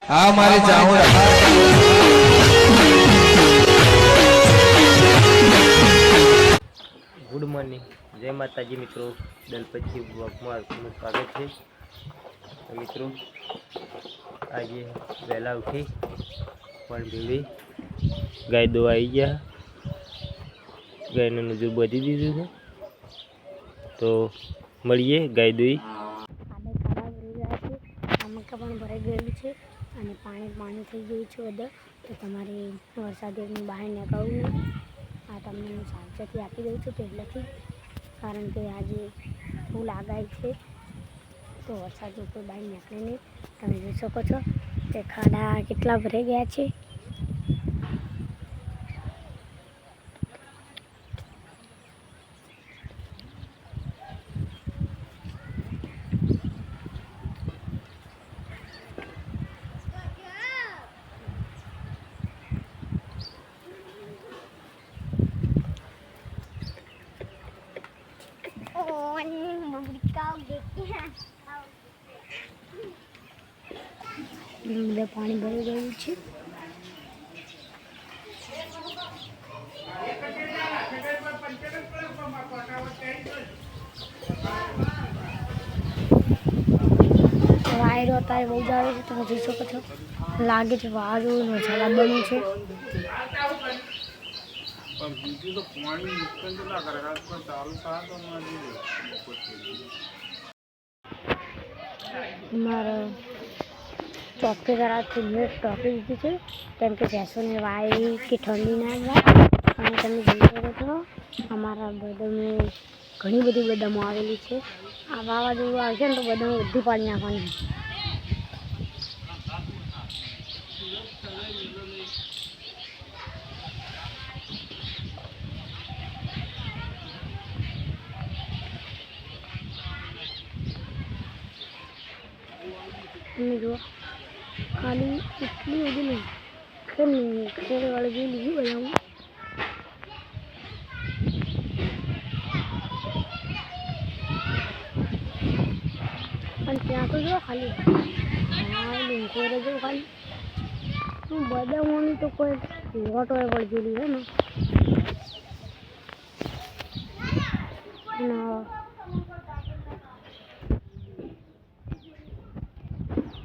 हाँ मारे जाऊँ गुड मॉर्निंग जय माताजी मित्रों दलपति ब्लॉगમાં આપનું સ્વાગત છે મિત્રો આજે વહેલા ઉઠી પણ ભેળી ગાય દોવા આવી ગયા ગાયને નજર બાંધી દીધું છે તો મળીએ ગાય દોઈ મક્કા પણ ભરાઈ ગયેલું છે અને પાણી થઈ ગયું છે બધા તો તમારે વરસાદની બહાર નીકળવું નહીં આ તમને હું સાવચેતી આપી દઉં છું પહેલાંથી કારણ કે આજે ફૂલ આગાહી છે તો વરસાદનું કોઈ બહાર નીકળે નહીં તમે જોઈ શકો છો તે ખાડા કેટલા ભરાઈ ગયા છે બધા પાણી ભરી ગયું છે વાયરો અત્યારે બહુ જ આવે છે તમે જોઈ શકો છો લાગે છે વાયરો વરસાદ બન્યું છે મારા ચોખ્ખી કરાવતી મેં ટોપી દીધી છે કેમ કે ભેંસોને વાય કે ઠંડી ના જાય અને તમે જોઈ શકો છો અમારા બદામમાં ઘણી બધી બદામો આવેલી છે આ વાવાઝોડું આવશે ને તો બદામો બધી પાડી નાખવાની તમે જુઓ ખાલી એટલી બધી નહીં ખેડવાળું જોઈ લીધું બધા પણ ત્યાં તો જો ખાલી હા લીંકોરે જો ખાલી બદામોની તો કોઈ વટોએ પડેલી હે ને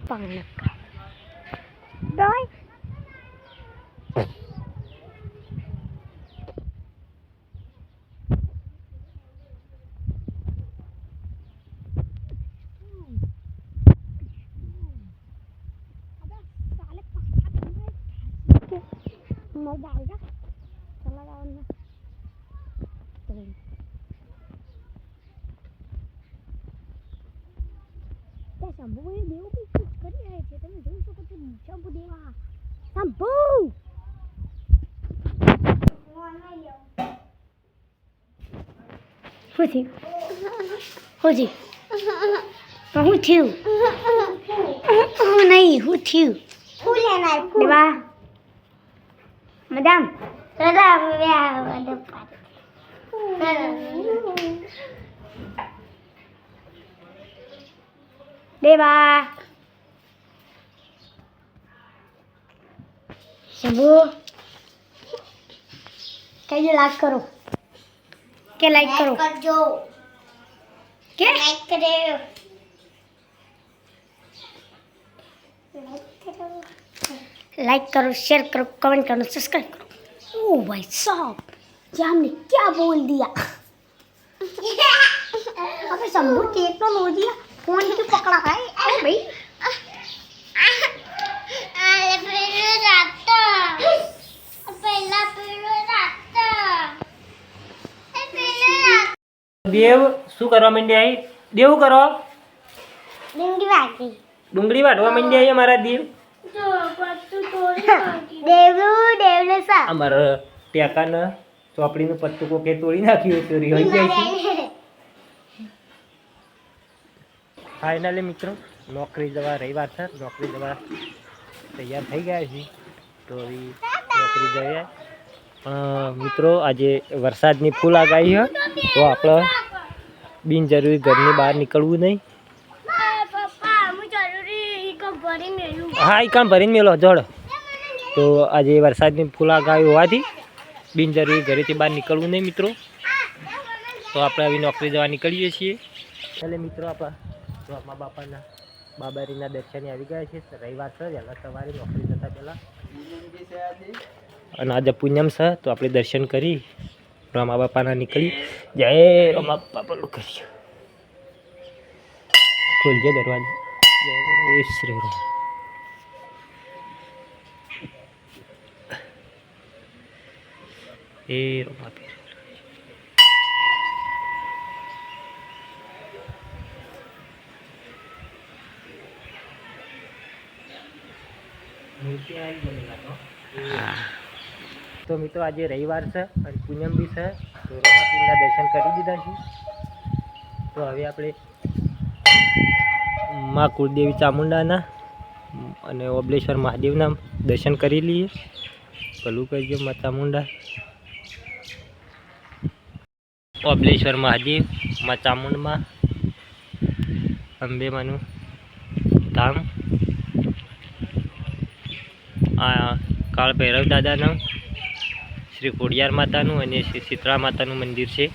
પાણી Bye. मजा आएगा चला जाओ ना क्या शंभू ये देव भी कुछ कर रहे थे તમે જોઈ શકો છો શંભુ દેવા શંભુ હું થયું નહીં હું થયું દેવા Madam, Deva, Shambhu, क्या ये लाइक करो? क्या लाइक करो? क्या लाइक करे? लाइक करो शेयर करो कमेंट करो सब्सक्राइब करो ओ भाई साहब ये हमने क्या बोल दिया अबे शंभू टेक्नोलॉजी फोन क्यों पकड़ा है अरे भाई દેવ શું કરવા માંડ્યા અહીં દેવ કરો ડુંગળી વાટવા માંડ્યા અહીં મારા દેવ અમારા ટેકાને ચોપડીનું પત્તું કોકે તોડી નાખ્યું ચોરી હોઈ જાય છે ફાઇનલી મિત્રો નોકરી જવા રવિવાર છે નોકરી જવા તૈયાર થઈ ગયા છે તો નોકરી જઈએ પણ મિત્રો આજે વરસાદની ફૂલ આગાહી છે તો આપણે બિનજરૂરી ઘરની બહાર નીકળવું નહીં પપ્પા હું જરૂરી ભરી મેલું હા એ કામ ભરીને મેલો જોડો. તો આજે વરસાદની ફૂલ આગાહી હોવાથી બિનજરૂરી ઘરેથી બહાર નીકળવું નહીં મિત્રો. તો આપણે આવી નોકરી જવા નીકળીએ છીએ. એટલે મિત્રો આપણા મા બાપાના બાબારીના દર્શને આવી ગયા છે. રવિવાર છે વહેલા સવારે નોકરી જતા પહેલાં અને આજે પૂનમ છે તો આપણે દર્શન કરી રમા બાપાના નીકળી. જય રમા બાપા પેલું કરી ખોલજે દરવાજો. જય શ્રી રામ. એ રમા પીર તો મિત્રો આજે રવિવાર છે અને પૂનમ બી છે તો રમાપીરના દર્શન કરી દીધા છે. તો હવે આપણે માં કુળદેવી ચામુંડાના અને ઓબલેશ્વર મહાદેવના દર્શન કરી લઈએ. ભલું કરજો માં ચામુંડા, ઓબલેશ્વર મહાદેવ, માં ચામુંડમાં, અંબેમાનું ધામ, આ કાળ ભૈરવ દાદાનું, શ્રી ખોડિયાર માતાનું અને શ્રી શીતળા માતાનું મંદિર છે.